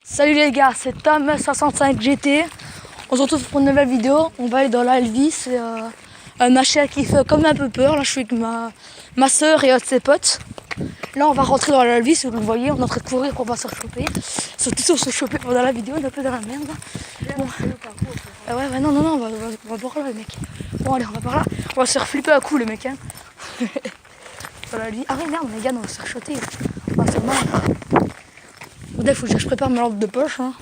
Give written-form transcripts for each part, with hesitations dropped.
Salut les gars, c'est Tom65 GT. On se retrouve pour une nouvelle vidéo. On va aller dans l'Alvis. C'est un HL qui fait comme un peu peur. Là, je suis avec ma soeur et un de ses potes. Là, on va rentrer dans l'Alvis. Vous le voyez, on est en train de courir pour pas se choper. Surtout si on se choper pendant la vidéo, on est un peu dans la merde. Bon. Ouais, non, on va par là, les mecs. Bon, allez, on va par là. On va se faire flipper à coup, les mecs. Hein. Ah oui, merde, les gars, on va se faire choter. Ah, c'est mal. Il faut que je prépare ma lampe de poche, hein,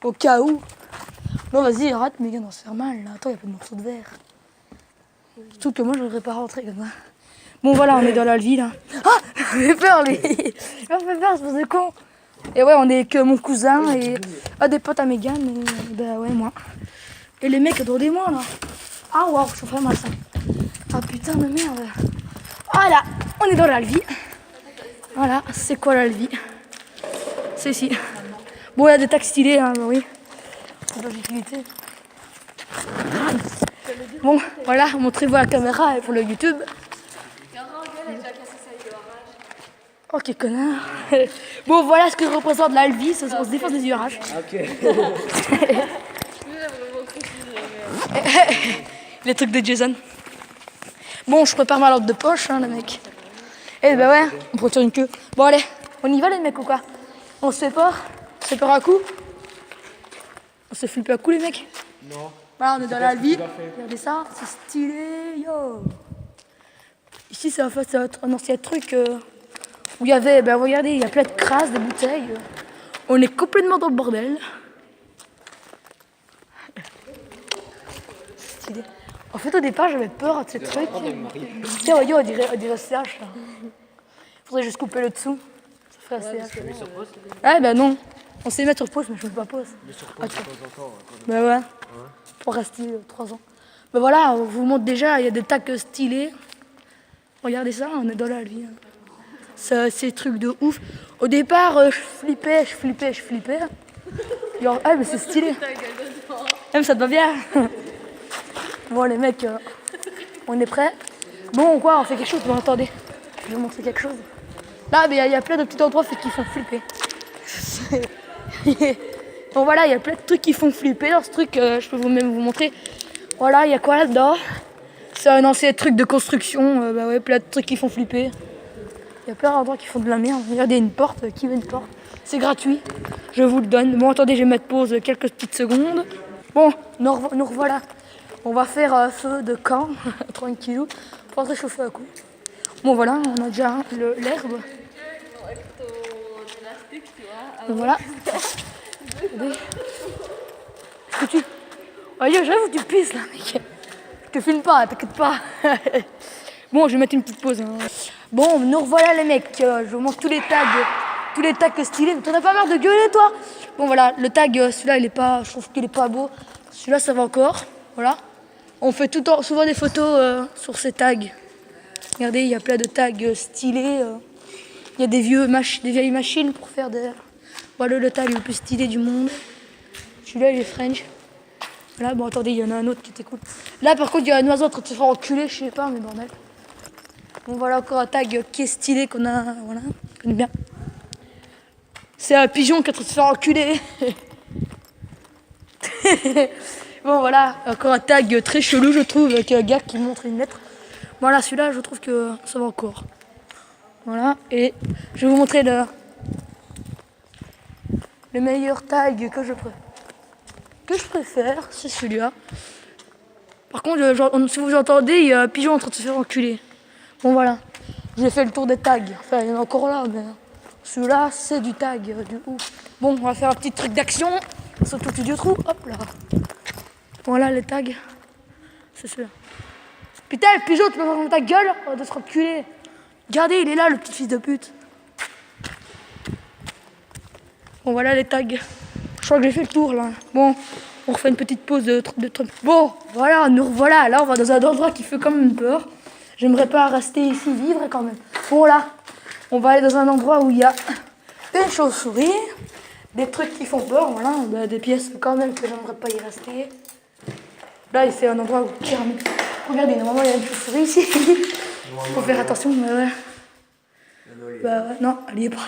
au cas où. Non, vas-y, arrête, mais gars, on va se faire mal. Là. Attends, il y a pas de morceaux de verre. Surtout que moi, je ne voudrais pas rentrer comme ça. Bon, voilà, on est dans la ville. Hein. Ah, j'ai peur, les. Ça fait peur, c'est de con. Et ouais, on est avec mon cousin et des potes à Megan. Et ben ouais, moi. Et les mecs, attendez-moi là. Ah, waouh, ça fait mal ça. Ah putain de merde. Voilà, on est dans la vie. Voilà, c'est quoi la vie? C'est ici. Bon, il y a des taxis stylés, hein, bah oui. L'utilité. Bon, voilà, montrez-vous la caméra pour le YouTube. Oh, quel connard. Bon, voilà ce que représente l'Alvis, on se défense des virages. Ok. Les trucs de Jason. Bon, je prépare ma lampe de poche, hein, les mecs. Eh ben ouais, on retire une queue. Bon, allez, on y va, les mecs, ou quoi? On se fait peur? On se fait peur à coup? On se flippe à coup, les mecs? Non. Voilà, on est dans la vie. Regardez ça, c'est stylé, yo. Ici, ça va être un ancien truc où il y avait, ben regardez, il y a plein de crasses, de bouteilles. On est complètement dans le bordel. Stylé. En fait, au départ, j'avais peur de ces trucs. Tiens, voyez, on dirait CH. Faudrait juste couper le dessous. Ça ferait CH. Ah, ben non. On sait mettre sur pause, mais je ne mets pas pause. Mais sur pause, de temps en temps. Ben ouais. Pour rester 3 ans. Ben voilà, on vous montre déjà, il y a des tags stylés. Regardez ça, on est dans la vie. C'est des trucs de ouf. Au départ, je flippais. Genre, ah, mais c'est stylé. Même ça te va bien. Bon, les mecs, on est prêts. Bon, quoi, on fait quelque chose. Bon, attendez, je vais vous montrer quelque chose. Là, il y a plein de petits endroits qui font flipper. Bon, voilà, il y a plein de trucs qui font flipper. Dans ce truc, je peux même vous montrer. Voilà, il y a quoi là-dedans? C'est un ancien truc de construction. Bah ouais, plein de trucs qui font flipper. Il y a plein d'endroits qui font de la merde. Regardez, une porte. Qui veut une porte? C'est gratuit. Je vous le donne. Bon, attendez, je vais mettre pause quelques petites secondes. Bon, nous revoilà. On va faire feu de camp, tranquillou, pour se réchauffer à coup. Bon, voilà, on a déjà l'herbe. Voilà. Est-ce que tu... Oh, j'avoue, tu pisses là, mec. Je te filme pas, t'inquiète pas. Bon, je vais mettre une petite pause. Hein. Bon, nous revoilà les mecs. Je vous montre tous les tags stylés. T'en as pas marre de gueuler, toi? Bon, voilà, le tag, celui-là, il est pas, je trouve qu'il est pas beau. Celui-là, ça va encore. Voilà. On fait souvent des photos sur ces tags. Regardez, il y a plein de tags stylés. Il y a des vieilles machines pour faire des... Voilà le tag le plus stylé du monde. Celui-là, il est French. Là, bon, attendez, il y en a un autre qui était cool. Là, par contre, il y a un oiseau en train de se faire enculer, je sais pas, mais bordel. Bon, voilà encore un tag qui est stylé, qu'on a, voilà, qu'on connaît bien. C'est un pigeon qui est en train de se faire enculer. Bon, voilà, encore un tag très chelou, je trouve, avec un gars qui montre une lettre. Voilà, celui-là, je trouve que ça va encore. Voilà, et je vais vous montrer le meilleur tag que je préfère, c'est celui-là. Par contre, si vous entendez, il y a un pigeon en train de se faire enculer. Bon, voilà, j'ai fait le tour des tags. Enfin, il y en a encore là, mais celui-là, c'est du tag, du ouf. Bon, on va faire un petit truc d'action. Saute au studio trou, hop là. Voilà les tags. C'est celui-là. Putain, le pigeon, tu peux voir ta gueule de se reculer. Regardez, il est là, le petit fils de pute. Bon, voilà les tags. Je crois que j'ai fait le tour, là. Bon, on refait une petite pause de Bon, voilà, nous revoilà. Là, on va dans un endroit qui fait quand même peur. J'aimerais pas rester ici vivre quand même. Bon, là, on va aller dans un endroit où il y a une chauve-souris, des trucs qui font peur, voilà, des pièces quand même que j'aimerais pas y rester. Là, c'est un endroit où... Regardez, normalement, il y a une chauve-souris ici. Faut faire attention, mais ouais. Bah ouais, non, elle y est pas.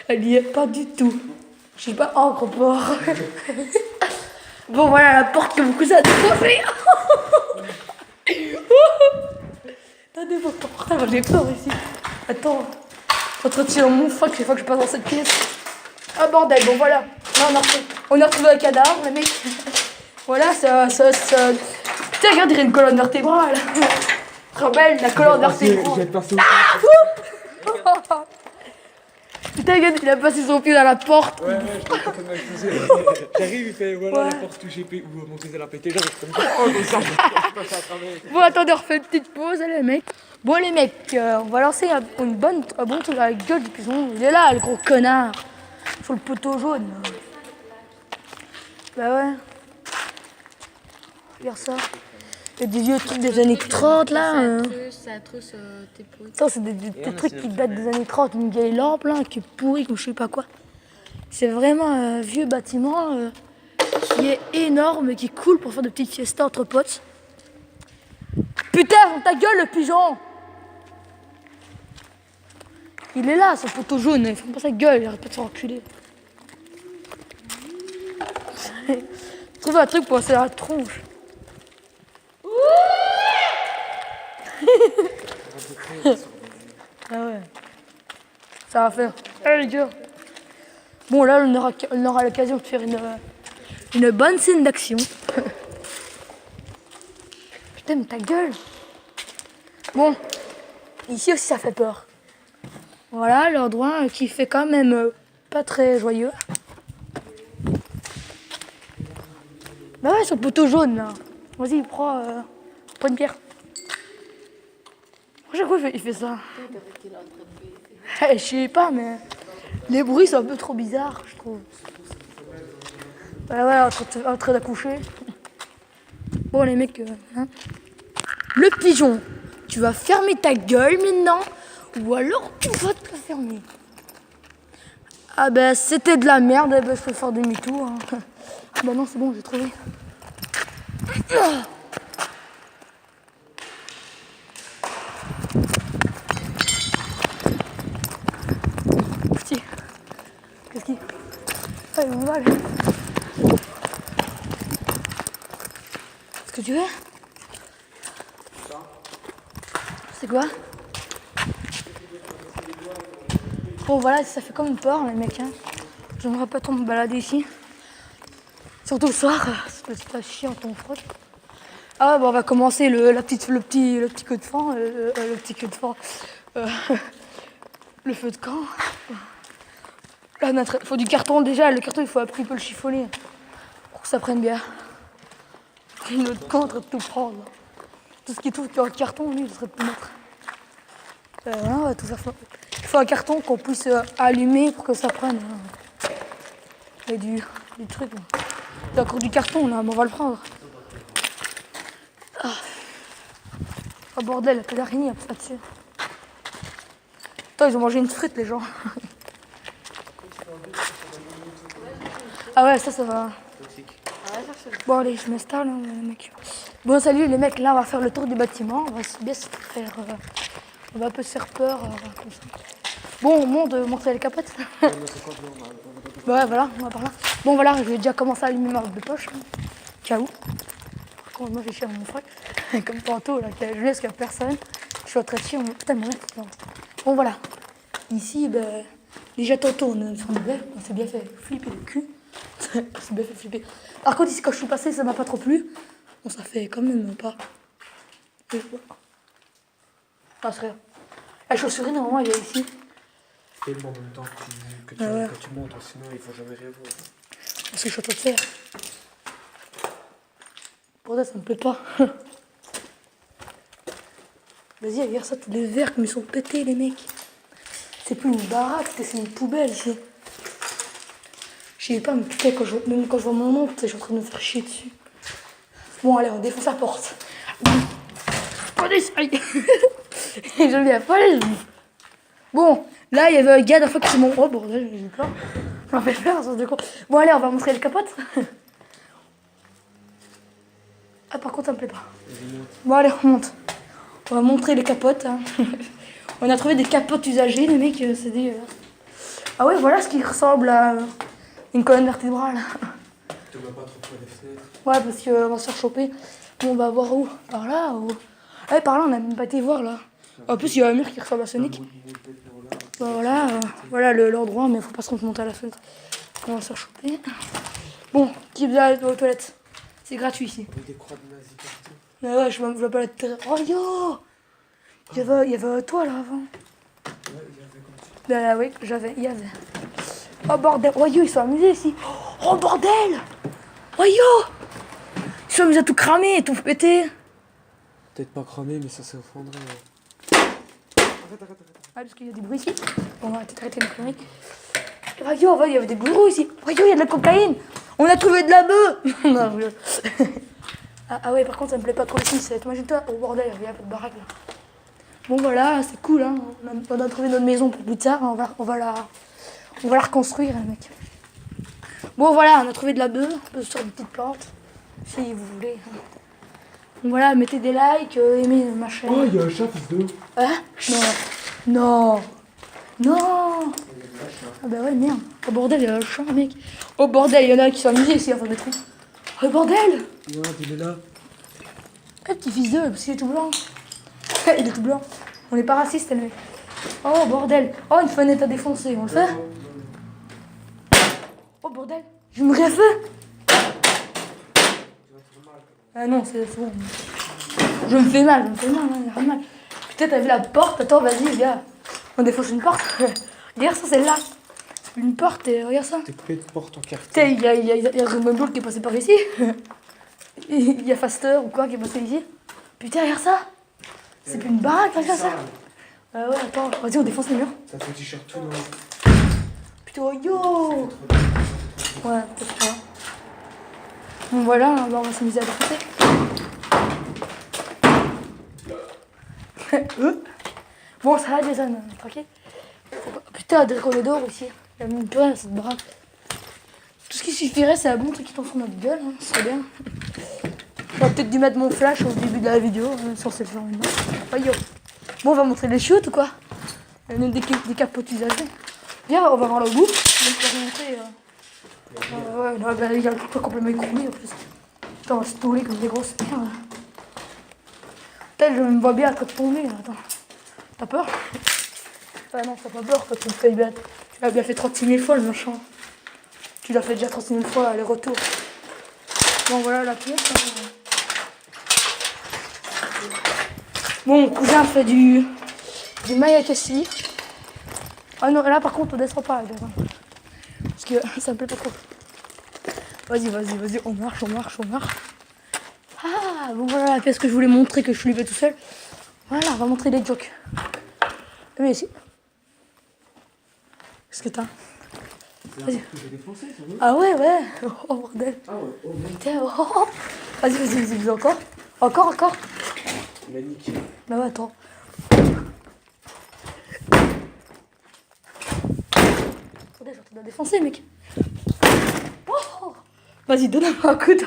Elle y est pas du tout. Je sais pas, oh, gros porc. Bon, voilà la porte que mon cousin a défoncée. T'as défoncé ton portable, j'ai peur ici. Attends, entretien mon fuck, chaque fois que je passe dans cette pièce. Ah bordel, bon voilà. Là, on a retrouvé un cadavre, le mec. Voilà, ça. Putain, regarde, il y a une colonne vertébrale. Trop belle, la colonne vertébrale. Putain, regarde, il a passé son pied dans la porte. Ouais, je crois que m'a excusé. J'arrive, il fait voilà, la porte où j'ai pété, où mon cousin l'a pété, j'arrive comme ça. Oh, mais ça, je passe à travers. Bon, attendez, on refait une petite pause, les mecs. Bon, les mecs, on va lancer un bon truc à la gueule du pigeon. Il est là, le gros connard. Sur le poteau jaune. Bah ouais. Regarde ça. Il y a des vieux trucs des années 30 là. C'est atroce, tes potes. Ça, c'est des trucs qui datent des années 30. Une vieille lampe là, qui est pourrie, comme je sais pas quoi. C'est vraiment un vieux bâtiment qui est énorme et qui coule pour faire de petites fiestas entre potes. Putain, ferme ta gueule, le pigeon! Il est là, son poteau jaune. Il ferme pas sa gueule, il arrête pas de se reculer. Trouve un truc pour passer la tronche. Ah ouais. Ça va faire. Allez les gars. Bon là on aura l'occasion de faire une bonne scène d'action. Putain mais ta gueule. Bon, ici aussi ça fait peur. Voilà l'endroit qui fait quand même pas très joyeux. Bah ouais, sur le poteau jaune là. Vas-y, prends une pierre. Chaque fois il fait ça. Je sais pas, mais les bruits sont un peu trop bizarres, je trouve. Ouais, en train d'accoucher. Bon, les mecs, hein. Le pigeon, tu vas fermer ta gueule maintenant, ou alors tu vas te la fermer. Ah ben, c'était de la merde, ben, je peux faire demi-tour. Hein. Ah ben non, c'est bon, j'ai trouvé. Qu'est-ce qu'il... Ah, il me mal. Qu'est-ce que tu veux? C'est quoi? Bon voilà, ça fait comme une peur les mecs. Hein. J'aimerais pas trop me balader ici. Surtout le soir, c'est pas chiant ton frotte. Ah bon, on va commencer le petit queue de fan, le petit queue de fan. Le feu de camp. Là, il faut du carton déjà. Le carton, il faut un petit peu le chiffonner pour que ça prenne bien. Notre camp est en train de tout prendre. Tout ce qui touche en carton, lui, il serait de tout mettre. Voilà, tout ça. Il faut un carton qu'on puisse allumer pour que ça prenne. Il y a du truc. Il y a encore du carton là, mais on va le prendre. Ah. Oh bordel, il y a pas d'araignée là-dessus. Attends, ils ont mangé une frite les gens. Ah ouais, ça va. Bon allez, je m'installe les mecs. Bon salut les mecs, là on va faire le tour du bâtiment. On va bien se faire... on va un peu se faire peur comme ça. Bon, on monte, montrer les capotes. Ouais voilà, on va par là. Bon voilà, je vais déjà commencer à allumer ma robe de poche. Ciao. Par contre, moi j'ai chier à mon frère. Comme tantôt, là, je laisse qu'il n'y a personne. Je suis en train de chier, putain mon mec. Bon voilà. Ici, ben, déjà tantôt on s'est bien fait flipper le cul. C'est bien fait flipper. Par contre, ici, quand je suis passée, ça m'a pas trop plu. Bon, ça fait quand même pas. Ah, c'est rien. La chausserie, normalement, elle est ici. Tellement en même temps que tu montes, sinon il faut jamais rien voir. Parce que je suis en train de faire. Pour ça me plaît pas. Vas-y, regarde ça, tous les verres comme ils sont pétés, les mecs. C'est plus une baraque, c'est une poubelle ici. Je sais pas, mais putain, même quand je vois mon oncle, je suis en train de me faire chier dessus. Bon, allez, on défonce la porte. Police, aïe. J'aime bien, police. Bon, là, il y avait un gars d'un fois qui s'est mon... Oh, bordel, j'ai eu peur. Ça m'a fait peur, ça se con. Bon, allez, on va montrer les capotes. Ah, par contre, ça me plaît pas. Bon, allez, on monte. On va montrer les capotes. Hein. On a trouvé des capotes usagées, les mecs, c'est dégueulasse. Ah ouais, voilà ce qui ressemble à Une colonne vertébrale. Tu vas pas trop près des fenêtres. Ouais, parce qu'on va se faire choper. Bon, on va voir où? Par là ou... Ouais, par là, on n'a même pas été voir là. En plus, il y a un mur qui ressemble à Sonic. Bah, voilà l'endroit, mais faut pas se monter à la fenêtre. On va se faire choper. Bon, qui va aux toilettes? C'est gratuit ici. Avec des croix de nazis partout. Mais ouais, je vois pas la terre. Oh yo! Il y avait toi là avant. Ouais, il y avait comme ça. Bah oui, il y avait. Oh bordel, oh yo, ils sont amusés ici. Oh bordel! Oh yo! Ils sont amusés à tout cramer et tout péter. Peut-être pas cramé, mais ça s'est effondré. Arrête. Ah, parce qu'il y a des bruits ici. On va peut-être arrêter de conneries. Oh yo, il y avait des bourreaux ici. Oh yo, il y a de la cocaïne. On a trouvé de la bœuf. Non, je rigole. Ah ouais, par contre, ça me plaît pas trop ici. Imagine-toi, oh bordel, il y a un peu de baraque là. Bon voilà, c'est cool, hein. On a trouvé notre maison pour plus tard. On va la reconstruire, hein, mec. Bon voilà, on a trouvé de la bœuf. On peut se faire des petites plantes, si vous voulez. Donc voilà, mettez des likes, aimez ma chaîne. Oh, il y a un chat, fils de. Hein? Non. Ah bah ouais, merde. Oh bordel, il y a un chat, mec. Oh bordel, il y en a qui sont amusés ici, enfin des trous. Oh bordel! Ouais, il est là. Eh, petit fils d'eux, parce qu'il est tout blanc. Il est tout blanc. On n'est pas raciste, le mec. Oh bordel. Oh, une fenêtre à défoncer, on le fait? Oh bordel, je me rien fait. Ah non, c'est bon. Je me fais mal, hein, y a rien de mal. Putain, t'as vu la porte? Attends, vas-y, viens. On défonce une porte. Regarde ça, celle-là. C'est une porte, et regarde ça. T'es coupé de porte en carton. Putain, il y a Rumble qui est passé par ici. Il y a Faster ou quoi qui est passé ici. Putain, regarde ça. C'est plus une baraque, regarde ça. Ouais, attends, vas-y, on défonce les murs. T'as ton t-shirt tout noir. Putain, oh, yo. Ouais, peut-être pas. Bon, voilà, on va s'amuser à défoncer. Bon, ça va, Jason, tranquille. Putain, des dehors aussi. Il n'y a même plus rien dans cette baraque. Tout ce qui suffirait, c'est un bon truc qui tombe sur notre gueule, hein. Ce serait bien. J'aurais peut-être dû mettre mon flash au début de la vidéo, sans se le faire maintenant. Oh, yo. Bon, on va montrer les chiottes ou quoi? Il y a des capotes usagées. Viens, on va voir le bout. Donc, on va montrer. Ouais, non, ben, il y a le truc complètement écroulé en plus. Putain, on va se touler comme des grosses merdes. Peut-être je me vois bien à toi de tomber. Attends. T'as peur? Ah non, t'as pas peur, toi, tu me fais bien. Tu l'as bien fait 36 000 fois le machin. Tu l'as fait déjà 36 000 fois les retours. Bon, voilà la pièce. Bon, mon cousin fait du Mayakassi. Ah non, là par contre, on descend pas. Là, parce que ça me plaît pas trop. Vas-y, on marche. Ah, bon voilà la pièce que je voulais montrer, que je suis tout seul. Voilà, on va montrer les jokes. Mais ici. Qu'est-ce que t'as? Vas-y. Ah ouais. Oh bordel. Ah ouais, oh merde. Putain, oh. Vas-y, encore. Il a niqué. Bah ouais, attends. Attendez, je dois défoncer, mec. Oh. Vas-y, donne-moi un coup de...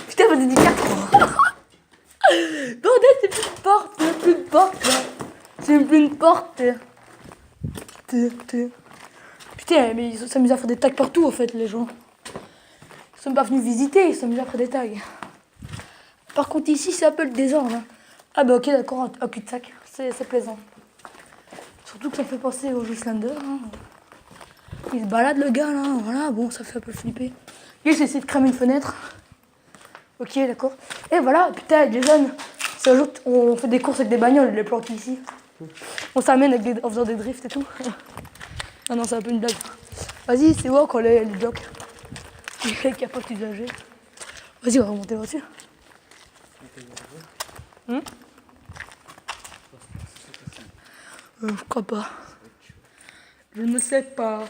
Putain, vas-y, dis 4. Bordel, c'est plus une porte. C'est plus une porte. Putain, mais ils s'amusent à faire des tags partout, en fait, les gens. Ils sont pas venus visiter, ils s'amusent à faire des tags. Par contre, ici, c'est un peu le désordre. Hein. Ah bah ok, d'accord, un cul-de-sac. C'est plaisant. Surtout que ça fait penser au jeu Slender. Hein. Il se balade, le gars, là. Voilà, bon, ça fait un peu flipper. Lui, j'ai essayé de cramer une fenêtre. Ok, d'accord. Et voilà, putain, Jason, c'est un jour on fait des courses avec des bagnoles, les planquer ici. On s'amène en faisant des drifts et tout. Ah non, c'est un peu une blague. Vas-y, c'est où encore les blocs? Les capotes usagées. Vas-y, on va remonter là-dessus. Je crois pas. Je ne sais pas.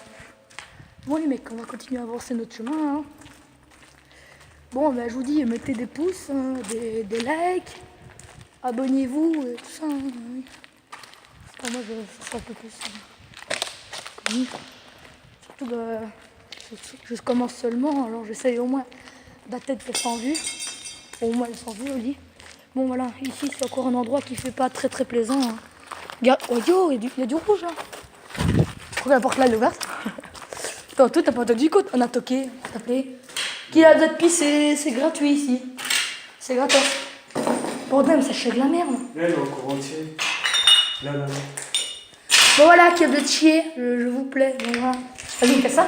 Bon les mecs, on va continuer à avancer notre chemin. Hein. Bon, ben, je vous dis, mettez des pouces, hein, des likes, abonnez-vous, et tout ça. Hein, oui. Pour moi, je ferai un peu plus. Connu. Surtout que je commence seulement, alors j'essaye au moins d'atteindre les 100 vues. Au moins les 100 vues au lit. Bon voilà, ici c'est encore un endroit qui fait pas très plaisant. Hein. Regarde, oh yo, il y a du rouge là. Je crois que la porte là elle est ouverte. Tantôt, t'as pas entendu quand on a toqué, s'il te plaît. Qui a besoin de pisser, c'est gratuit ici. C'est gratos. Bordel, ça chie de la merde. Là, il est encore entier. Là. Bon voilà, qui a besoin de chier, je vous plaît. Bon, voilà. Vas-y, fais ça.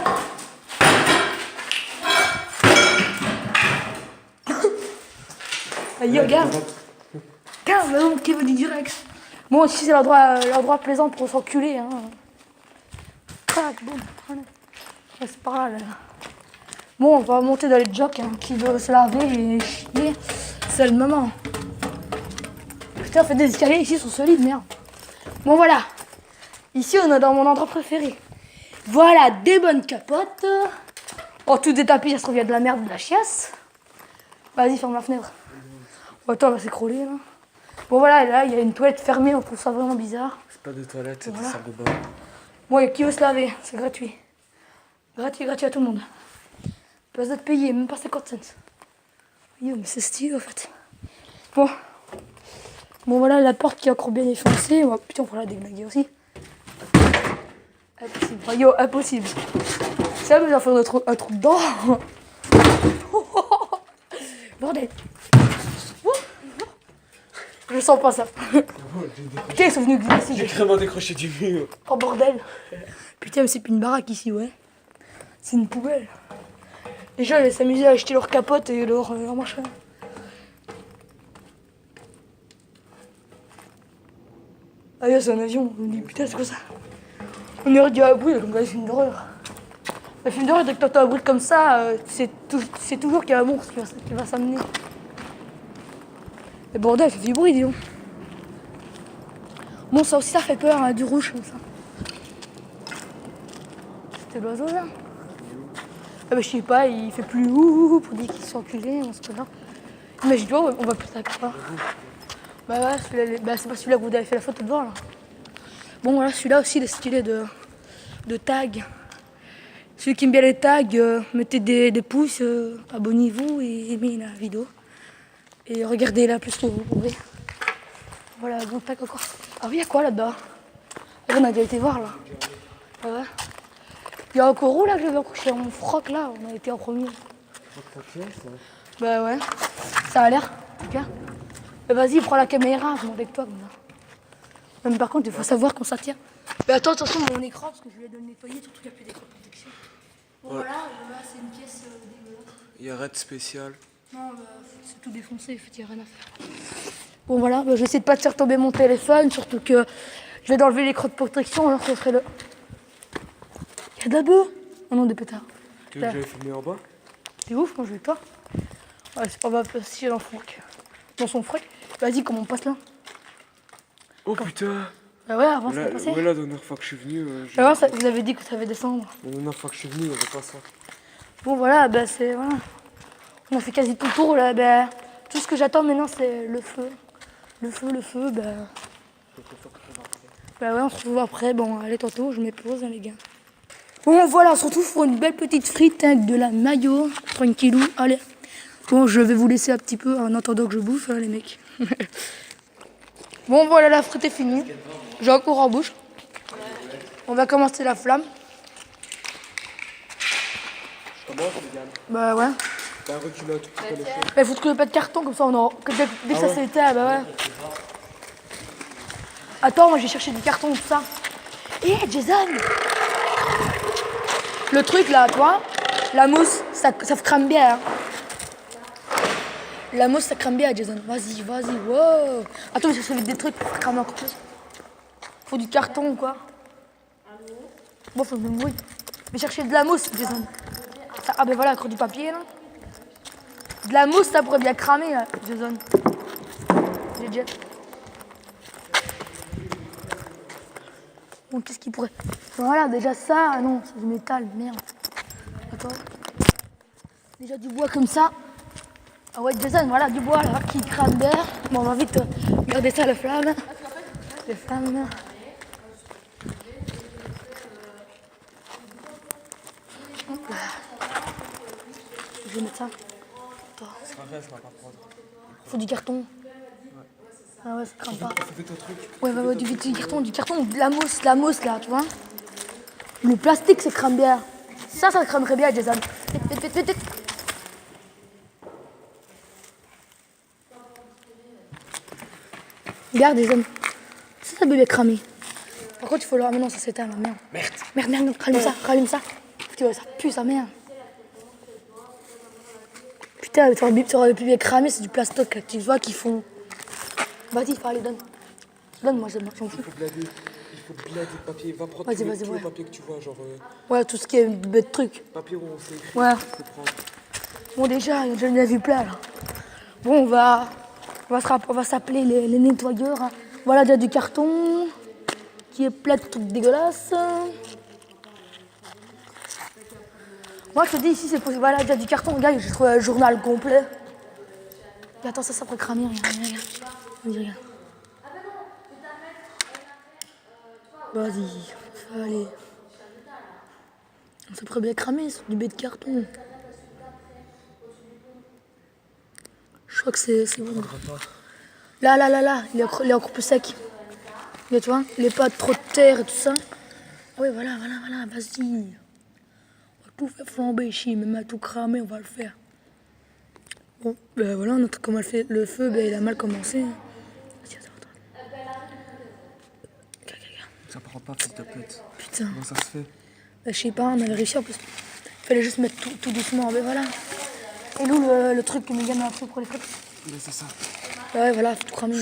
Allez, regarde. Regarde, qui veut du direct. Bon, ici, c'est l'endroit plaisant pour s'enculer. Hein. Tac, bon, voilà. Ouais, c'est par là. Bon, on va monter dans les jocks. Hein. Qui veut se laver et chier, c'est le moment. Putain, on fait des escaliers ici, ils sont solides, merde. Bon, voilà. Ici, on est dans mon endroit préféré. Voilà, des bonnes capotes. Oh, tout des tapis, ça se trouve, il y a de la merde, de la chiasse. Vas-y, ferme la fenêtre. Oh, attends, on va s'écrouler, là. Bon, voilà, là, il y a une toilette fermée, on trouve ça vraiment bizarre. C'est pas de toilette, c'est Voilà. des salles de bain. Bon, qui veut se laver, c'est gratuit. Gratuit à tout le monde. Pas de payer, même pas 50 cents. Yo, mais c'est stylé, en fait. Bon. Bon, voilà, la porte qui est encore bien défoncée. Oh, putain, on va la déglinguer aussi. Impossible. Oh, yo, impossible. Ça, mais on va faire un trou dedans. Bordel. Je sens pas ça. Putain, ils sont venus glisser. J'ai carrément décroché du mur. Oh bordel. Putain, mais c'est plus une baraque ici, ouais. C'est une poubelle. Les gens, ils s'amusaient à acheter leurs capotes et leur machin. Ah, yeah, c'est un avion. On me dit, putain, c'est quoi ça? On aurait dit un bruit, comme dans les films d'horreur. Les films d'horreur, dès que t'entends un bruit comme ça, c'est toujours qu'il y a un monstre qui va s'amener. Mais bordel, ça fait du bruit, dis donc. Bon, ça aussi, ça fait peur, hein, du rouge comme ça. C'était l'oiseau, là. Ah bah, je sais pas, il fait plus ouh pour dire qu'ils sont enculés, on se connaît. Mais je dois, on va plus d'accord. Bah ouais, c'est pas celui-là que vous avez fait la photo devant, là. Bon, voilà, celui-là aussi, il est stylé de tags. Celui qui aime bien les tags, mettez des pouces, abonnez-vous et aimez la vidéo. Et regardez-la plus que vous pouvez. Voilà, bon tag encore. Ah oui, il y a quoi là-dedans? On a déjà été voir, là. Ah ouais. Il y a un coraux là que j'avais accroché à mon froc là, on a été en premier. Bah ouais, ça a l'air, en tout cas. Mais vas-y, prends la caméra, je m'en avec toi comme ça. Même par contre, il faut savoir quand ça tient. Mais attends, attention mon écran, parce que je vais le nettoyer, surtout qu'il n'y a plus d'écran de protection. Bon Ouais. voilà, là c'est une pièce dégueulasse. Il y a Red spécial. Non, bah, c'est tout défoncé, il n'y a rien à faire. Bon voilà, bah, je vais essayer de pas te faire tomber mon téléphone, surtout que je vais d'enlever l'écran de protection, alors ce serait le... Il y a de la bœuf. Oh non, des pétards. Tu veux que j'aille filmer en bas? T'es ouf quand je vais avec toi? Ouais, c'est pas mal passer dans le froc. Dans son froc. Vas-y, comment on passe là? Oh putain! Bah ouais, avant Là, ça passait. ouais, la dernière fois que je suis venu, Avant, vous avez dit que ça allait descendre. la dernière fois que je suis venu, il n'y avait pas ça. Bon voilà, bah c'est... Voilà. On a fait quasi tout le tour là. Bah, tout ce que j'attends maintenant c'est le feu. Le feu, bah... Bah ouais, on se retrouve après. Bon, allez, tantôt, je mets pause, hein, les gars. Bon, voilà, on se retrouve pour une belle petite frite avec de la mayo. Tranquillou, allez. Bon, je vais vous laisser un petit peu en attendant que je bouffe, hein, les mecs. Bon, voilà, la frite est finie. J'ai encore en bouche. On va commencer la flamme. Je commence, les gars. Bah ouais. T'as un reculot, tu peux le faire. Bah, il faut trouver pas de carton, comme ça on aura... Dès que ça s'est éteint, bah ouais. Attends, moi j'ai cherché du carton, tout ça. Eh, Jason! Le truc là, toi, la mousse, ça crame bien. Hein. La mousse, ça crame bien, Jason. Vas-y, wow. Attends, je vais chercher des trucs pour cramer encore plus. Faut du carton ou quoi? Bon, faut que je me mouille. Je vais chercher de la mousse, Jason. Ça, ah ben voilà, encore du papier là. De la mousse, ça pourrait bien cramer là, Jason. J'ai déjà. Bon, qu'est-ce qu'il pourrait... Voilà, déjà ça, ah non, c'est du métal, merde. Attends. Déjà du bois comme ça. Ah ouais, Jason, voilà, du bois là, qui crame bien. Bon, on va vite garder ça, la flamme. Les flammes. Hop là. Je vais mettre ça. Attends. Ça va pas prendre. Faut du carton. Ah ouais, ça crame pas. Fais ton truc. Ouais, du carton, de la mousse là, tu vois. Le plastique, ça crame bien. Ça cramerait bien, Jason. Vite, vite, vite, vite. Regarde, Jason. Ça bébé cramé. Par contre, il faut le ramener. Non, ça s'éteint, la merde. Merde, merde, rallume ça. Putain, ça pue, sa mère. Putain, tu auras le bébé cramé, c'est du plastoc, là, tu vois, qu'ils font. Vas-y, allez, donne. Donne, moi, j'en fous. Il faut blader le papier. Va prendre Vas-y, tous vas-y, les ouais. papiers que tu vois, genre Ouais, tout ce qui est bête truc. papier où on s'est écrit. Ouais. Faut prendre. Bon, déjà, j'en ai vu plein, là. Bon, on va s'appeler les nettoyeurs. Hein. Voilà, déjà du carton qui est plein de trucs dégueulasses. Moi, je te dis, ici, c'est possible. Voilà, déjà du carton. Regarde, j'ai trouvé un journal complet. Et attends, ça peut cramer. Regarde. Regarde. Vas-y, allez. Ça pourrait bien cramer, c'est du bête de carton. Je crois que c'est bon. Là, il est encore plus sec. Là, tu vois, il n'est pas trop de terre et tout ça. Ah oui, voilà, vas-y. On va tout faire flamber ici, même à tout cramer, on va le faire. Bon, ben voilà, comment elle fait le feu, ben il a mal commencé. Vas-y, attends. Regarde. Ça prend pas, fils de pute. Putain. Comment ça se fait? Ben, je sais pas, on avait réussi en plus. Il fallait juste mettre tout doucement, ben voilà. Et nous, le truc que Megan a pris pour les frites. Mais c'est ça. Ouais, voilà, faut tout cramer.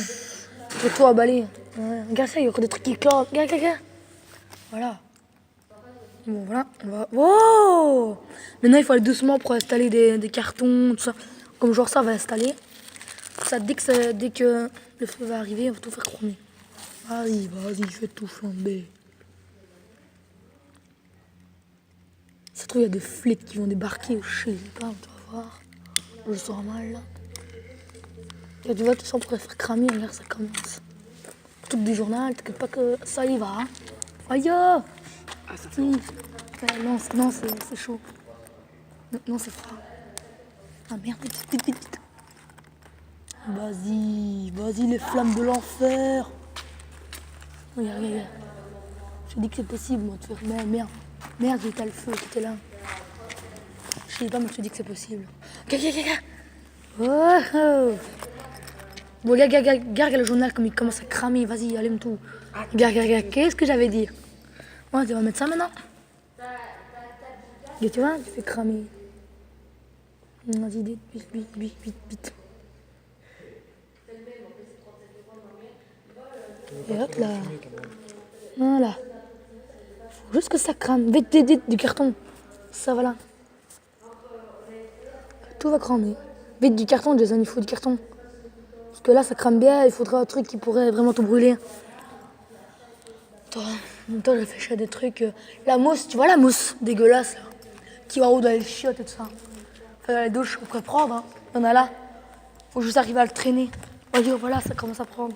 Faut tout emballer. Ouais. Regarde ça, il y a encore des trucs qui claquent. Regarde. Voilà. Bon, voilà, on va... Wow! Maintenant, il faut aller doucement pour installer des cartons, tout ça. Comme genre ça, on va installer. Ça, dès que le feu va arriver, on va tout faire cramer. Vas-y, fais tout flamber. Ça se trouve, il y a des flics qui vont débarquer, je sais pas, tu vas voir. Je sens mal, là. Et tu vois, tout ça, on pourrait faire cramer, regarde, ça commence. Tout du journal, t'inquiète pas que ça y va, hein. Aïe! Ah, ça fait. Non, c'est chaud. Non, c'est froid. Ah merde, vite. Vas-y, les flammes de l'enfer. Regarde. Je te dis que c'est possible, moi, de faire... Merde, j'étais le feu, t'étais là. Je sais pas, mais je te dis que c'est possible. Regarde. Oh. Bon, regarde le journal comme il commence à cramer. Vas-y, allume tout. Regarde. Qu'est-ce que j'avais dit? Ouais, tu vas mettre ça maintenant. Et tu vois, tu fais cramer. Vas-y, vite. Et hop là. Voilà. Faut juste que ça crame. Vite, du carton. Ça, voilà. Tout va cramer. Vite, du carton, Jason, il faut du carton. Parce que là, ça crame bien, il faudrait un truc qui pourrait vraiment tout brûler. Attends, en même temps, j'ai fait chier des trucs. La mousse, tu vois la mousse dégueulasse, là, qui va en haut dans les chiottes et tout ça. Enfin, dans les douches, on pourrait prendre, hein. Il y en a là. Faut juste arriver à le traîner. Voyez, voilà, ça commence à prendre.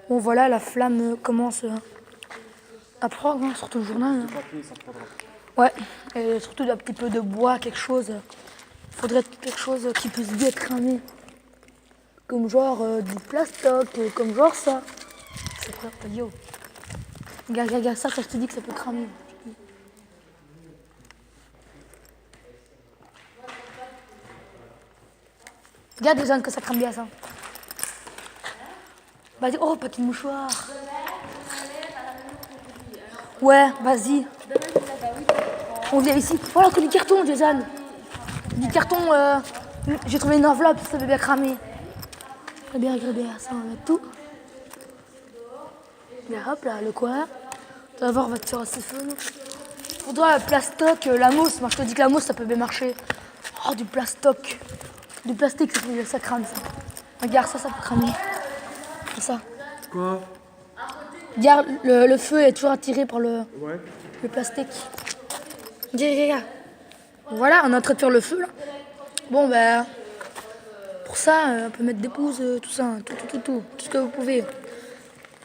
Bon, voilà, la flamme commence à prendre, hein, surtout le journal. Hein. Ouais, et surtout un petit peu de bois, quelque chose. Il faudrait quelque chose qui puisse bien cramer. Comme genre du plastoc, comme genre ça. C'est quoi, yo. Regarde ça, je te dis que ça peut cramer. Regarde déjà que ça crame bien ça. Vas-y, oh, paquet de mouchoirs. Ouais, vas-y. On vient ici. Voilà, que du carton, Jason. Du carton, j'ai trouvé une enveloppe, ça peut bien cramer. Très bien, ça, on va mettre tout. Et hop là, le coin. Tu vas voir, on va te faire assez feu. Faudra le plastoc, la mousse. Moi, je te dis que la mousse, ça peut bien marcher. Oh, du plastoc. Du plastique, ça crame, ça. Regarde, ça peut cramer. C'est ça. Quoi? Regarde, le feu est toujours attiré par le plastique. Regarde. Voilà, on est en train de faire le feu, là. Bon, ben... Pour ça, on peut mettre des pouces, tout ça. Tout ce que vous pouvez.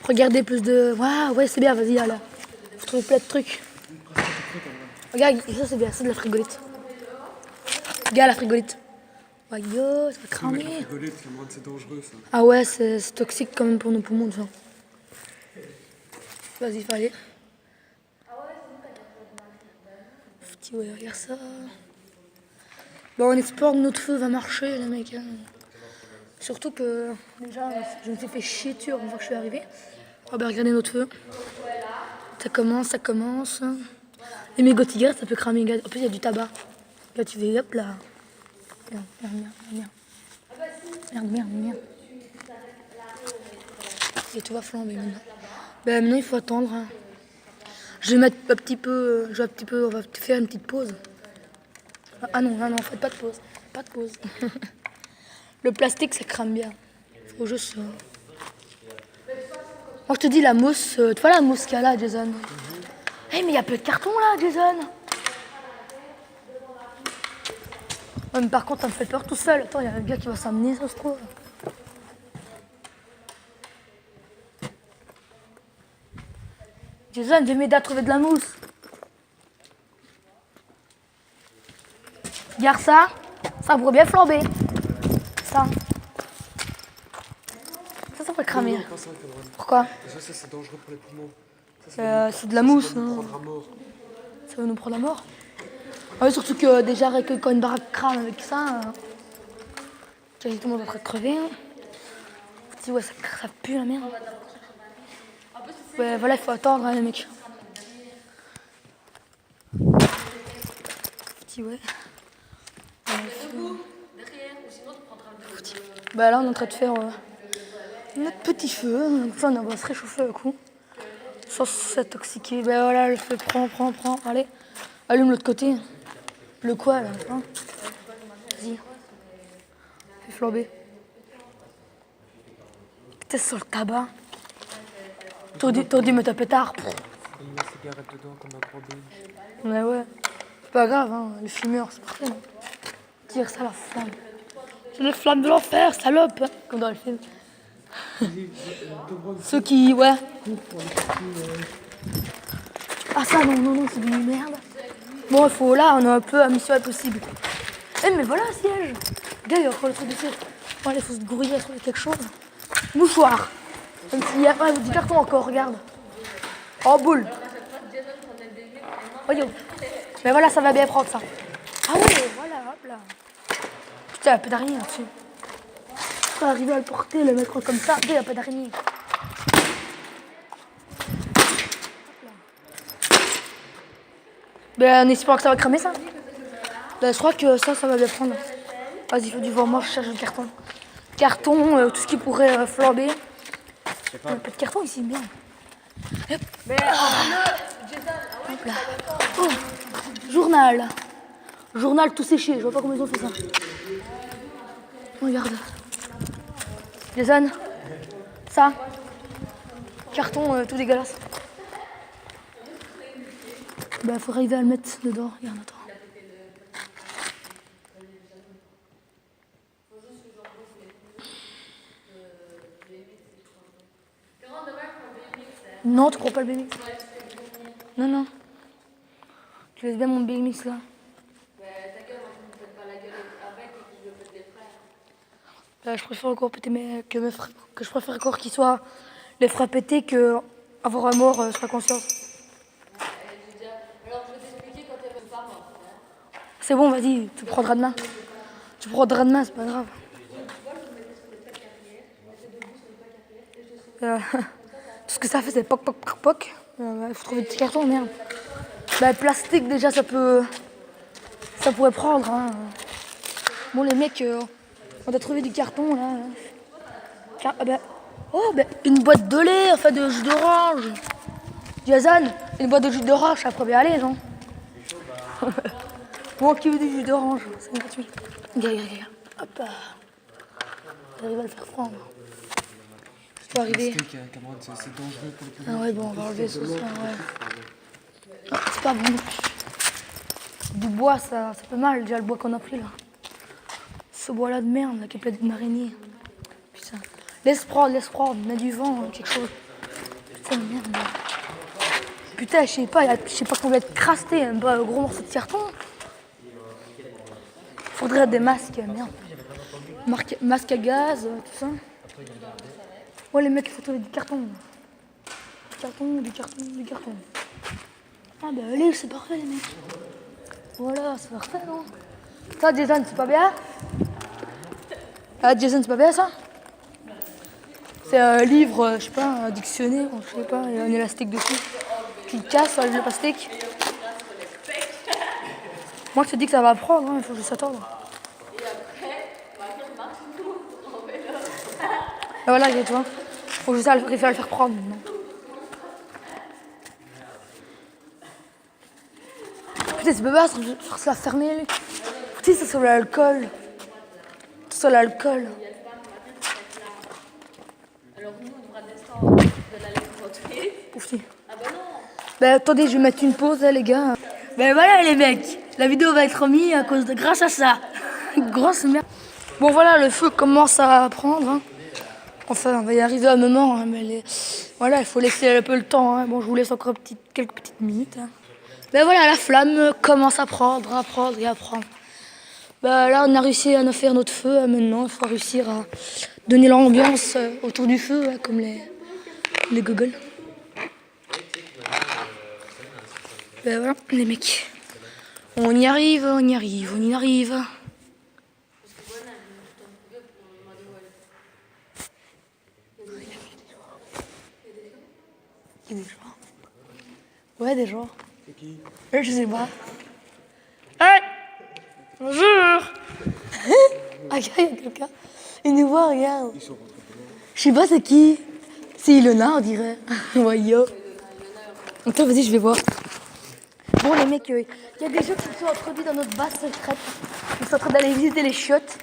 Regardez plus de... Waouh, ouais, c'est bien, vas-y, là. Faut trouver plein de trucs. Regarde, ça c'est bien, c'est de la frigolite. Regarde la frigolite. Ouais, yo, ça va cramer. La frigolite, c'est dangereux, ça. Ah ouais, c'est toxique quand même pour nos poumons, ça. Vas-y, Petit, ouais, regarde ça. Bon, on espère que notre feu va marcher, les mecs. Hein. Surtout que, déjà, je me suis fait chier dessus une fois que je suis arrivé. Oh, bah, regardez notre feu. Ça commence, ça commence. Et mes cigarettes, ça peut cramer. En plus, il y a du tabac. Là, tu fais, hop là. Merde, merde, merde, merde. Merde, merde, merde. Et tout va flamber maintenant. Ben, maintenant, il faut attendre. Hein. Je vais mettre un petit peu, on va faire une petite pause. Ah non, non, non, faites pas de pause. Pas de pause. Le plastique, ça crame bien. Faut juste... Moi, je te dis, la mousse, tu vois la mousse qu'il y a là, Jason. Eh, mais il y a peu de carton là, Jason. Ouais, mais par contre, ça me fait peur tout seul. Attends, il y a un gars qui va s'amener, ça se trouve. Jason, j'ai m'aider à trouver de la mousse. Regarde ça. Ça pourrait bien flamber. Ça. Ça pourrait cramer. Non, pas ça, Cameron. Pourquoi? Ça, c'est dangereux pour les poumons. Ça C'est de la mousse. va nous Hein. prendre à mort. Ça va nous prendre la mort. Ah oui, surtout que déjà, quand une baraque crame avec ça, tout le monde est en train de crever. Hein. Petit, ouais, ça pue la merde. Ouais, voilà, il faut attendre, hein, les mecs. Petit, ouais. Bah là, on est en train de faire notre petit feu. Donc ça, on va se réchauffer le coup. Sans s'intoxiquer. Bah voilà, le feu, prends. Allez, allume l'autre côté. Le quoi, là hein. Vas-y. Fais flamber. T'es sur le tabac. T'aurais dû mettre un pétard. Il met la cigarette dedans comme un gros belge. Mais ouais. C'est pas grave, hein. Le fumeur, c'est parfait. Hein. Tire ça la flamme. C'est les flammes de l'enfer, salope. Hein, comme dans le film. Ceux qui, ouais. Ah ça, non, c'est du merde. Bon, il faut, là, on a un peu à mission impossible. Eh, mais voilà, siège. Regarde, il y a encore le truc de siège. Bon, allez, il faut se grouiller à trouver quelque chose. Mouchoir. Même s'il y a pas du carton encore, regarde. Oh, boule. Oh, yo. Mais voilà, ça va bien prendre ça. Ah ouais, voilà, hop là. Putain, il y a un peu d'araignée là-dessus. Faut arriver à le porter, le mettre comme ça. Il y a pas d'araignée. Ben, on espère que ça va cramer ça. Ben, je crois que ça va bien prendre. Vas-y, il faut du vent. Moi, je cherche le carton. Carton, tout ce qui pourrait flamber. Pas de carton ici, bien. Hop. Hop là. Oh. Journal. Journal tout séché. Je vois pas comment ils ont fait ça. Regarde. Jason. Ça. Carton tout dégueulasse. Ben, faut arriver à le mettre dedans. Regarde, attends. Non, tu crois pas le BMX? Non. Tu laisses bien mon BMX là. Je préfère encore péter que je préfère encore qu'ils soient les freins pétés que avoir un mort sur la conscience. C'est bon, vas-y, tu prendras demain. C'est pas grave. Tout ce que ça fait, c'est poc. Il faut trouver des petits cartons, merde. Bah, plastique, déjà, ça pourrait prendre. Hein. Bon, les mecs, on a trouvé du carton, là. Une boîte de lait, enfin, de jus d'orange. Jason, une boîte de jus d'orange, ça pourrait bien aller, non? Moi qui veux du jus d'orange, c'est gratuit. Regarde. Hop là. J'arrive à le faire prendre. Je peux arriver. Cameron, c'est dangereux pour les poumons. Ah ouais, bon, on va enlever ce soir, ouais. Ah, c'est pas bon. Du bois, ça fait mal, déjà le bois qu'on a pris là. Ce bois-là de merde, là, qui est plein d'araignées. Putain. Laisse prendre, mets du vent, quelque chose. Putain, merde. Putain, je sais pas qu'on va être crasté, un gros morceau de carton. Faudrait des masques, merde. Masque à gaz, tout ça. Ouais, les mecs, il faut trouver du carton. Du carton. Ah bah allez, c'est parfait les mecs. Voilà, c'est parfait, non? Ça, Jason, c'est pas bien? Ah, Jason, c'est pas bien, ça? C'est un livre, je sais pas, un dictionnaire, je sais pas, il y a un élastique dessus. Tu le casses, ça enlève le plastique. Moi, je te dis que ça va prendre, hein, il faut juste attendre. Et voilà, tu vois, faut juste réussir à le faire prendre maintenant. Putain, c'est pas bien, ça fermer, lui. Putain, ça sent l'alcool. Ça sent l'alcool. Alors nous, on devra descendre de la lettre. Ouf, si. Ah bah non. Ben attendez, je vais mettre une pause, là, les gars. Ben voilà, les mecs. La vidéo va être remise à cause de... grâce à ça. Grosse merde. Bon, voilà, le feu commence à prendre. Hein. Enfin, on va y arriver à un moment. Hein, mais voilà, il faut laisser un peu le temps. Hein. Bon, je vous laisse encore quelques petites minutes. Hein. Ben voilà, la flamme commence à prendre, à prendre et à prendre. Ben là, on a réussi à faire notre feu. Hein, maintenant, il faut réussir à donner l'ambiance autour du feu, hein, comme les gogoles. Ben voilà, les mecs. On y arrive, on y arrive, on y arrive. Il y a des gens. Ouais, des gens. C'est qui? Je sais pas. Hey! Bonjour! Ah, il y a quelqu'un. Il nous voit, regarde. Ils sont rentrés comment? Je sais pas c'est qui. C'est Ilona, on dirait. Voyons. Attends, vas-y, je vais voir. Bon, les mecs, il y a des gens qui se sont introduits dans notre base secrète. Ils sont en train d'aller visiter les chiottes.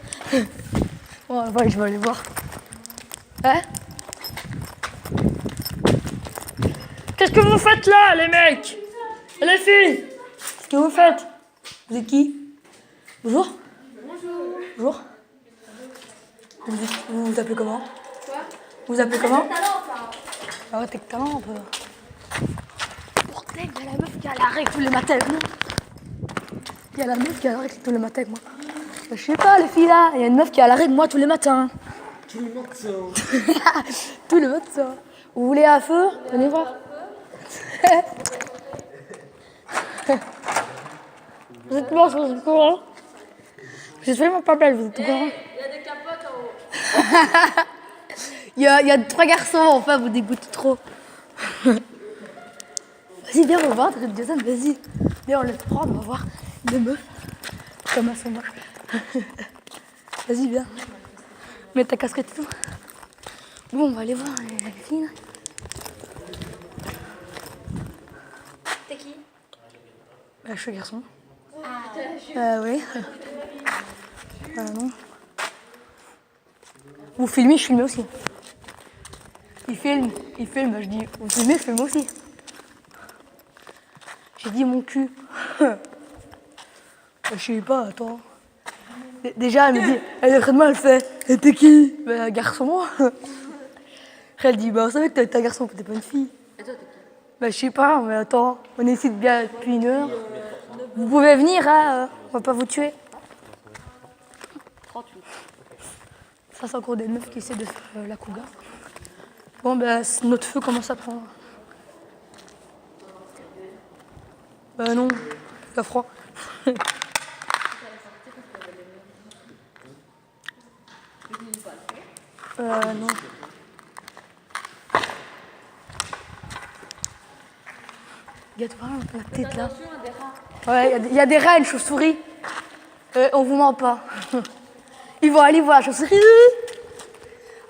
Bon, ouais, je vais aller voir. Hein? Qu'est-ce que vous faites là, les mecs? Les filles? Qu'est-ce que vous faites? Vous êtes qui? Bonjour? Bonjour. Vous vous appelez comment? Quoi? Vous vous appelez comment? Ah ouais, t'es que talent un peu. Bordel, il y a la meuf qui a la règle tous les matins avec moi. Il y a la meuf qui a la règle tous les matins avec moi. Bah, je sais pas, les filles là, il y a une meuf qui a la règle moi tous les matins. Tous les matins. Tous les matins. Vous voulez un feu? Venez voir. Vous êtes morts, vous êtes courant. Je suis vraiment pas belle, vous êtes au courant. Il y a des capotes en haut. Il y a 3 garçons, enfin, vous dégoûtez trop. Vas-y, viens, on va voir, Jason, vas-y. Viens, on laisse prendre, on va voir. Deux meufs. Comme elles sont moches. Vas-y, viens. Mets ta casquette et tout. Bon, on va aller voir les filles. Là. T'es qui? Je suis garçon. Ah, Oui. Non. Vous filmez, je filme aussi. Il filme, je dis, vous filmez, je filme aussi. J'ai dit mon cul. Je sais pas, attends. Déjà, elle me dit, elle est près de moi, elle fait, et t'es qui? Ben, un garçon. Elle dit, bah, on savait que t'es un garçon, t'es pas une fille. Et toi, t'es qui? Ben, je sais pas, mais attends, on essaie de bien depuis 1 heure. Vous pouvez venir, hein, on va pas vous tuer. 38. Ça, c'est encore des meufs qui essaient de faire la couga. Bon, ben, notre feu commence à prendre. Ben non, il a froid. Non. Regarde, voir la tête là. Ouais, il y a des rats, une chauve-souris. On vous ment pas. Ils vont aller voir la chauve-souris.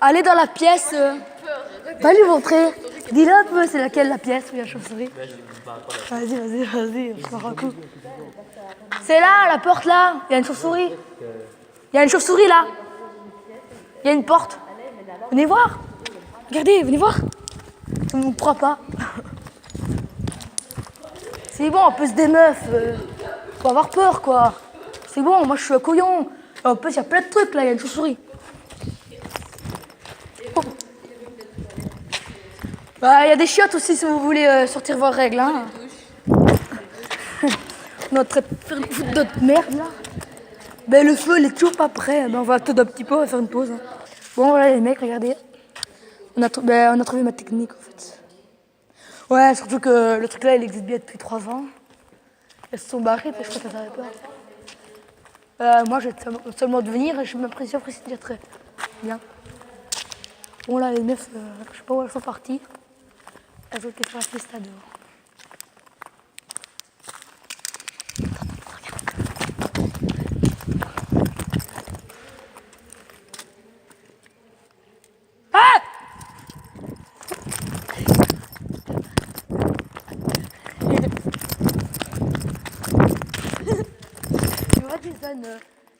Allez dans la pièce. Va lui montrer. Dis-le un peu, c'est laquelle la pièce où il y a la chauve-souris. Vas-y, on se fera un coup. C'est là, la porte là. Il y a une chauve-souris. Il y a une chauve-souris là. Il y a une porte. Venez voir. Regardez, venez voir. On ne vous croit pas. C'est bon, on peut se des meufs. Faut avoir peur, quoi. C'est bon, moi je suis un couillon. En plus, il y a plein de trucs là, il y a une chauve-souris. Oh. Bah, il y a des chiottes aussi si vous voulez sortir vos règles. Hein. On est en train de faire une foute d'autres merde là. Ben, le feu, il est toujours pas prêt. Ben, on va attendre un petit peu, on va faire une pause. Hein. Bon, voilà les mecs, regardez. On a trouvé ma technique en fait. Ouais, surtout que le truc là, il existe bien depuis 3 ans. Elles se sont barrées parce que je crois qu'elles avaient peur. Moi, je vais seulement de venir et je m'apprécie déjà très bien. Bon, là, les meufs, je sais pas où elles sont parties. Elles ont été faire la fiesta dehors. Ah! Tu vois, Jason,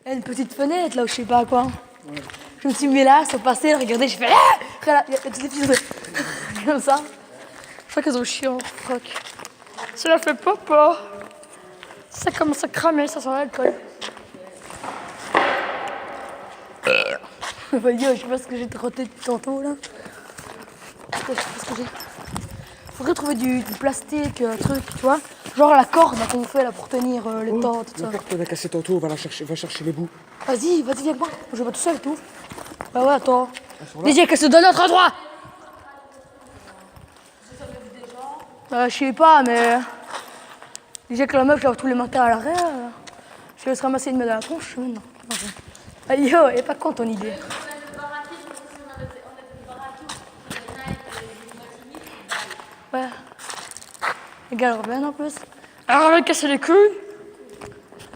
il y a une petite fenêtre là où je sais pas quoi. Ouais. Je me suis mis là, elles sont passées, regardez, je fais ah! Regarde, il y a toutes les filles comme ça. Je crois qu'elles ont chié en froc. Cela fait papa. Ça commence à cramer, ça sent l'alcool. Voyons, je sais pas ce que j'ai trotté tantôt là. Je sais pas ce que j'ai. Faudrait trouver du plastique, truc, tu vois. Genre la corde qu'on fait là pour tenir les tentes, tout ça. La corde qu'on a cassée tantôt, va chercher les bouts. Vas-y, viens avec moi. Je vais pas tout seul et tout. Bah ouais, attends. DJ, qu'elle se donne notre endroit. Je sais pas, mais. DJ que la meuf lave tous les matins à l'arrêt. Je vais se ramasser une main dans la tronche maintenant. Allez, yo, elle est pas con ton idée. Ouais. Les gars, elles reviennent en plus. Elle revient casser les couilles.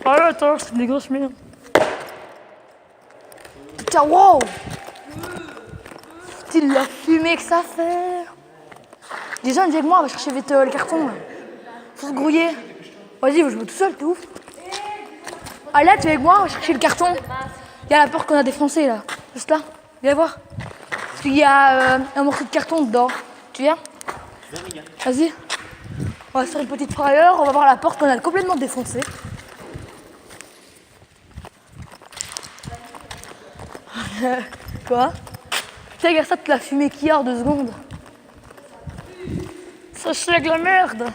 Ah ouais, attends, c'est des grosses merdes. Putain, wow! Putain, la fumée que ça fait. Déjà, viens avec moi, on va chercher vite le carton. Là. Faut se grouiller. Vas-y, je vais tout seul, t'es ouf. Allez, tu viens avec moi, on va chercher le carton. Il y a la porte qu'on a défoncée là. Juste là. Viens voir. Parce qu'il y a un morceau de carton dedans. Tu viens? Vas-y. On va se faire une petite frayeur, on va voir la porte qu'on a complètement défoncée. Quoi? Tiens, regarde ça, toute la fumée qu'il y a en 2 secondes. Ça chèque la merde.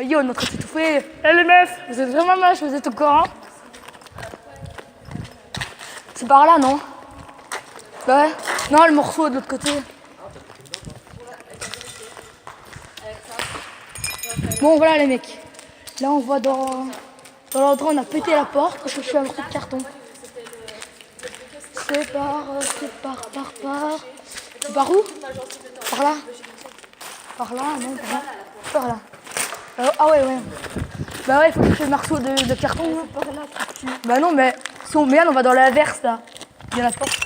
Yo, on est en train de s'étouffer. Eh les meufs, vous êtes vraiment moches, vous êtes au courant? C'est par là, non? Bah ouais. Non, le morceau de l'autre côté. Bon, voilà les mecs. Là, on voit dans l'endroit où on a pété la porte. Je suis un morceau de carton. C'est par où? Par là? Par là, non, par là. Par là. Ah ouais. Bah ouais, il faut chercher le morceau de carton. Par là, bah non, mais si on merde, on va dans l'inverse là. Il y a la porte.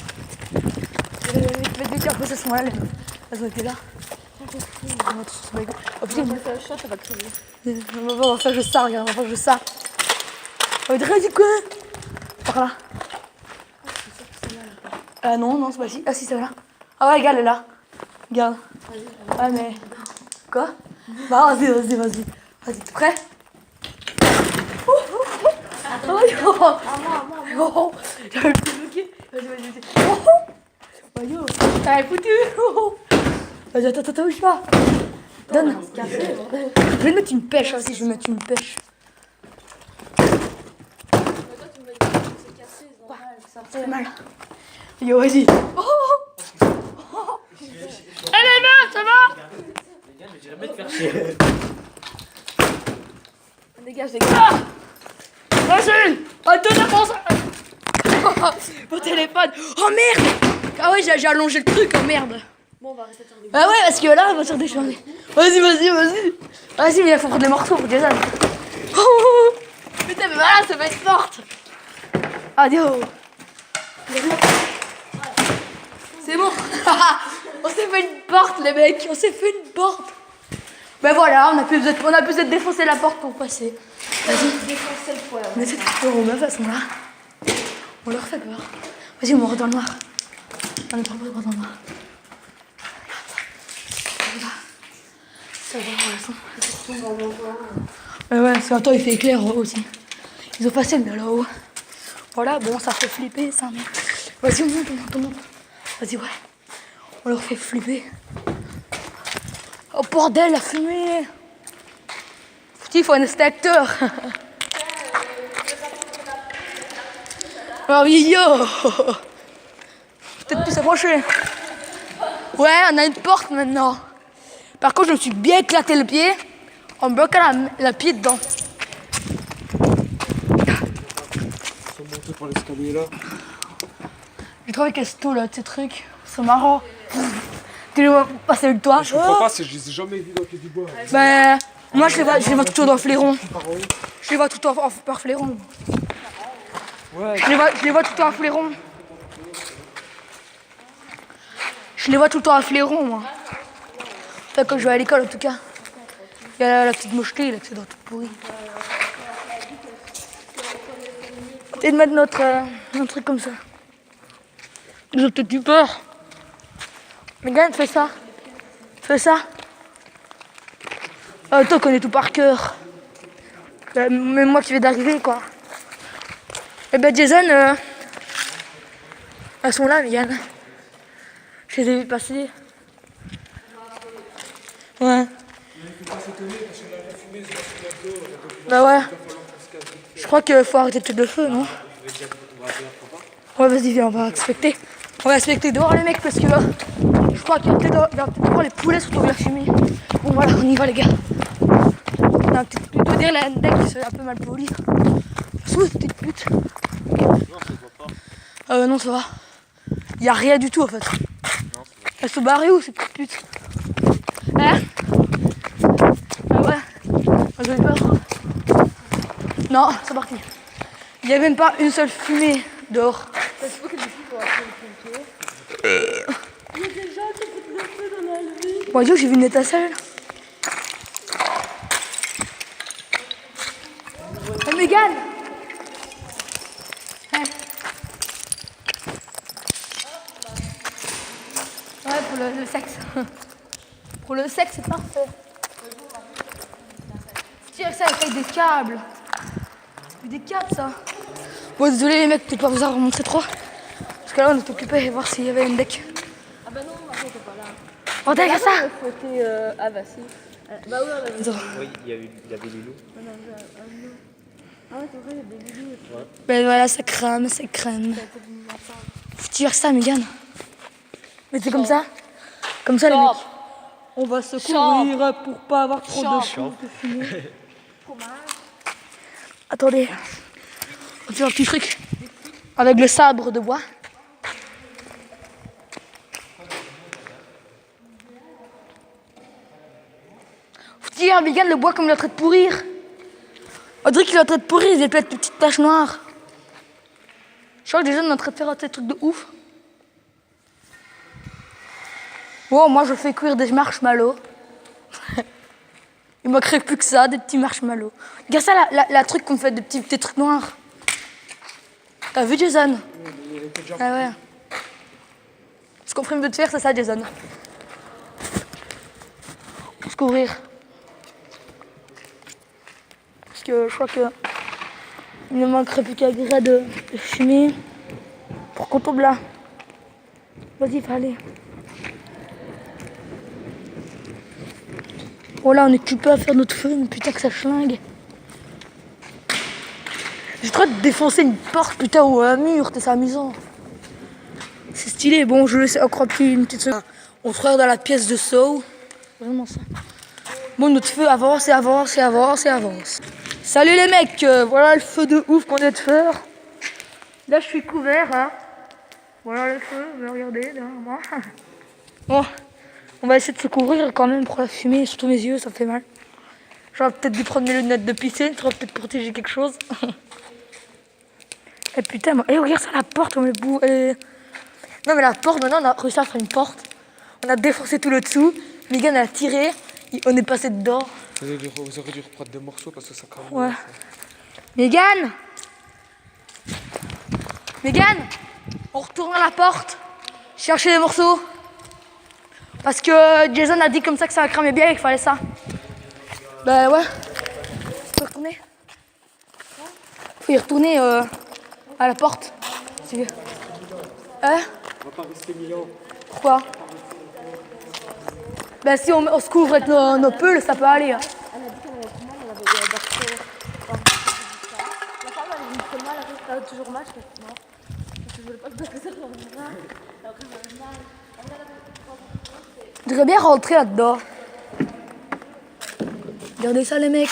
Les après, ça sont là, les meufs. Elles ont été là. Oh putain, on va faire le chat, ça va crier. On va faire juste ça, regarde, on va faire juste ça. On va dire, du quoi? Par là. Non, c'est pas ici. Ah si, c'est là. Ah ouais, regarde, elle est là. Regarde. Ouais, mais. Quoi? Bah, vas-y. Vas-y, t'es prêt? Oh, j'avais le plus bloqué. Vas-y. Oh, yo, t'avais foutu. Vas-y, attends, bouge pas. Donne. Je vais mettre une pêche aussi, je vais mettre une pêche. Ça fait mal. Yo, vas-y. Allez, meuf, ça va? Je vais jamais te faire chier. Dégage. Vas-y. Attends, mon téléphone. Oh merde. Ah ouais, j'ai allongé le truc, oh merde. Bon, on va rester sur les Ah ouais, parce que là, on va se redéchanger. Vas-y. Vas-y, mais il faut prendre des morceaux pour Jason. Oh, putain, mais voilà, ça va être forte. Adieu. C'est bon. On s'est fait une porte, les mecs. On s'est fait une porte. Ben voilà, on a plus besoin de défoncer la porte pour passer. Vas-y. défoncer le foie. Mais c'est toujours aux meufs, elles sont là. On leur fait peur. Vas-y, on va dans le noir. On est trop beau dans le noir. Ça va, elles sont. Ouais, parce qu'attends, il fait éclair aussi. Ils ont passé le là-haut. Voilà, bon, ça fait flipper ça, mais. Vas-y, on monte. Vas-y, ouais. On leur fait flipper. Oh bordel, la fumée! Putain, il faut un extincteur. Oh oui, yo! Peut-être plus s'approcher. Ouais, on a une porte maintenant. Par contre, je me suis bien éclaté le pied en bloquant la pied dedans. Ils sont montés par l'escalier là. J'ai trouvé qu'elles se tournent là, ces trucs. C'est marrant. Tu les vois passer avec toi. Je comprends pas, je les ai jamais vus dans le Pied du Bois. Ben, moi je les vois tout dans le flairon. Je les vois tout par flairon. Ouais, Je les vois tout le temps à flairon. Je les vois tout le temps à flairon, moi. Enfin, quand je vais à l'école, en tout cas. Il y a la petite mocheté, là, qui est dans toute pourrie. Et de mettre notre truc comme ça. Ils ont peut-être eu peur. Megan, fais ça. Fais ça. Toi, connais tout par cœur. Même moi qui viens d'arriver, quoi. Eh ben, Jason, elles sont là, Megan. Je les ai vues passer. Ouais. Bah ouais. Je crois qu'il faut arrêter de tuer le feu, non? Ouais, vas-y, viens, on va respecter. On va respecter dehors les mecs parce que je crois qu'il va peut-être voir les poulets sous la fumée. Bon voilà, on y va les gars. On va peut-être plutôt dire la deck qui serait un peu mal poli. Sous cette petite pute. Non, ça se voit pas. Non, ça va. Y a rien du tout en fait. Non, ça se voit. Elle se barrait où cette petite pute? Hein? Ah ouais. J'ai eu peur. Non, c'est parti. Il n'y a même pas une seule fumée dehors. Il faut que les filles vont appeler les pompiers. Il y a des gens qui foutent le feu dans la rue. Bon Dieu, j'ai vu une étincelle. Hey, Mégane! Hein? Ouais, pour le sexe. Pour le sexe, c'est parfait. Faut tirer ça avec des câbles. Des câbles, ça. Bon, désolé les mecs, peut-être pas vous en remontrer trop. Parce que là, on est occupé à voir s'il y avait une deck. Ah bah non, moi j'étais pas là. Oh, t'as ça? Il faut été ah bah si. Bah oui, on avait Attends. Oui, il y avait Lilou. Ah ouais, c'est vrai, il y avait des vidéos. Ben voilà, ça crame, ça crame. Faut tirer ça, Mégane. Mais c'est comme ça. Comme ça, les mecs. On va se couvrir pour pas avoir trop de chance de fumer. Attendez. On fait un petit truc. Avec le sabre de bois. Faut tirer, Mégane, le bois comme il est en train de pourrir. On dirait qu'il est en train de pourrir, il y a plein de petites taches noires. Je crois que déjà on est en train de faire un petit truc de ouf. Bon, moi je fais cuire des marshmallows. Il manquerait plus que ça, des petits marshmallows. Regarde ça, la truc qu'on fait, des petits trucs noirs. T'as vu Jason? Ah ouais. Ce qu'on ferait mieux de faire, c'est ça, Jason. Pour se couvrir. Parce que je crois que il ne manquerait plus qu'un gré de fumée pour qu'on tombe là. Vas-y, fallait. Oh là, on est occupé à faire notre feu, mais putain que ça schlingue. J'ai trop de défoncer une porte, putain, ou un mur, c'est amusant. C'est stylé, bon, je laisse encore plus une petite seconde. On se regarde dans la pièce de Sow. Vraiment ça. Bon, notre feu avance et avance et avance et avance. Salut les mecs, voilà le feu de ouf qu'on vient de faire. Là, je suis couvert, hein. Voilà le feu, regardez, derrière moi. Bon, on va essayer de se couvrir quand même pour la fumée, surtout mes yeux, ça fait mal. J'aurais peut-être dû prendre mes lunettes de piscine, ça aurait peut-être protégé quelque chose. Et putain, regarde ça, la porte, on met bout. Non, mais la porte, maintenant, on a réussi à faire une porte. On a défoncé tout le dessous. Mégane a tiré, on est passé dedans. Vous aurez dû reprendre des morceaux parce que ça crame. Ouais. Mégane! Mégane! On retourne à la porte. Chercher les morceaux. Parce que Jason a dit comme ça que ça cramait bien et qu'il fallait ça. Ben ouais. Faut y retourner. Faut y retourner à la porte. Si tu veux. Hein? On va pas rester 1000 ans. Pourquoi? Ben si on se couvre avec nos peuls, ça peut aller. Hein. Elle a dit qu'elle avait trop mal, elle avait la femme elle avait trop mal, elle avait toujours mal, je fais non. Je voulais pas que ça soit mal. Après elle avait mal. Je voudrais bien rentrer là-dedans. Regardez ça les mecs.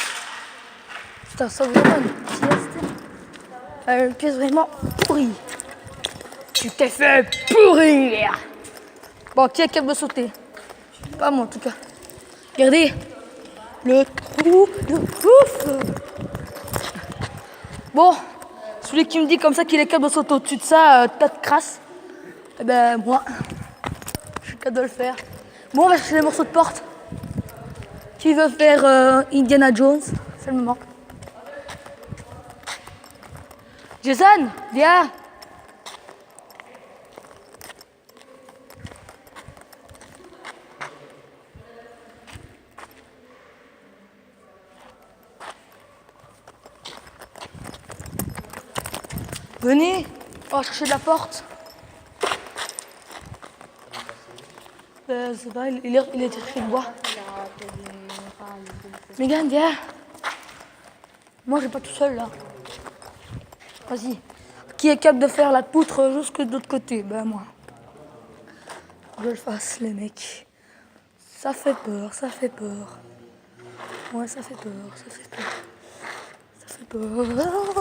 Putain, ça vous donne une pièce. Une pièce vraiment pourrie. Tu t'es fait pourrir. Bon, qui est capable de sauter? Pas moi en tout cas. Regardez. Le trou de ouf. Bon, celui qui me dit comme ça qu'il est capable de sauter au-dessus de ça, tas de crasse. Eh ben moi, je suis capable de le faire. Bon, on va chercher les morceaux de porte. Qui veut faire Indiana Jones? C'est le moment. Jason, viens. Venez, on va chercher de la porte. C'est pas, il est cherché le bois. Megan, viens. Moi, je vais pas tout seul là. Vas-y. Qui est capable de faire la poutre jusque de l'autre côté? Ben moi. Je le fasse, les mecs. Ça fait peur, ça fait peur. Ouais, ça fait peur, ça fait peur. Ça fait peur.